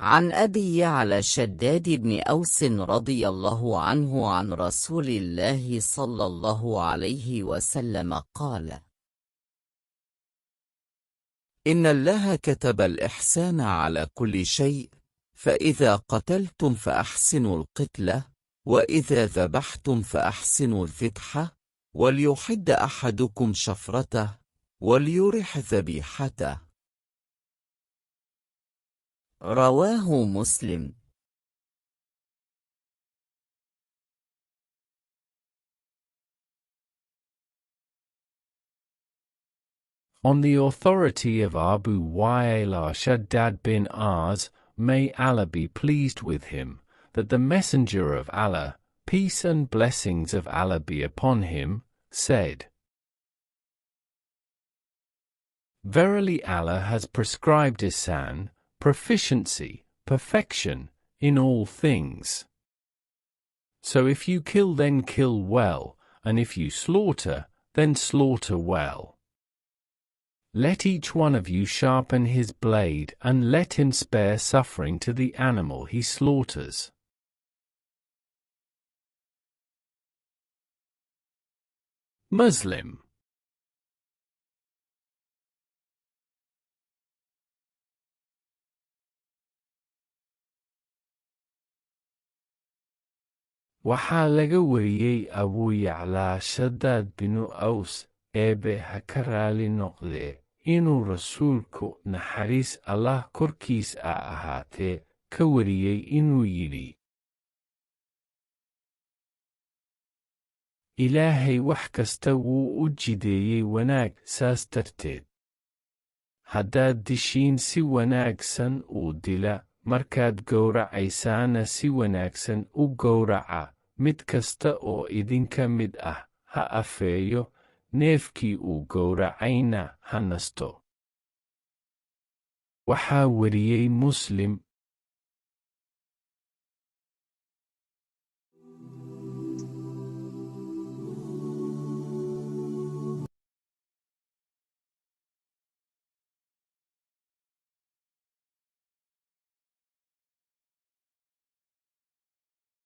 عن أبي يعلى شداد بن أوس رضي الله عنه عن رسول الله صلى الله عليه وسلم قال: إن الله كتب الإحسان على كل شيء، فإذا قتلتم فأحسنوا القتلة، وإذا ذبحتم فأحسنوا الذبحة، وليحد أحدكم شفرته، وليرح ذبيحته. رواه مسلم. On the authority of Abu Wa'il Shaddad bin Aws, may Allah be pleased with him, that the Messenger of Allah, peace and blessings of Allah be upon him, said, Verily Allah has prescribed ihsan, proficiency, perfection, in all things. So if you kill, then kill well, and if you slaughter, then slaughter well. Let each one of you sharpen his blade, and let him spare suffering to the animal he slaughters. Muslim. Waxaa laga wariyey Abu Yaclaa Shaddad binu Aws, eebe ha ka raali noqdee, inuu rasuulku naxariis Allah korkiis ahaatee ka wariyey inuu yidhi: Ilaahay wax kasta wuu u jideeyey wanaag, saas darteed haddaad dishiin si wanaagsan u dila, markaad gowracaysaana si wanaagsan u gowraca. Mid kasta oo idinka mid ah ha afeeyo, neefkii uu gowracayna ha nasto. Waxaa wariyey Muslim.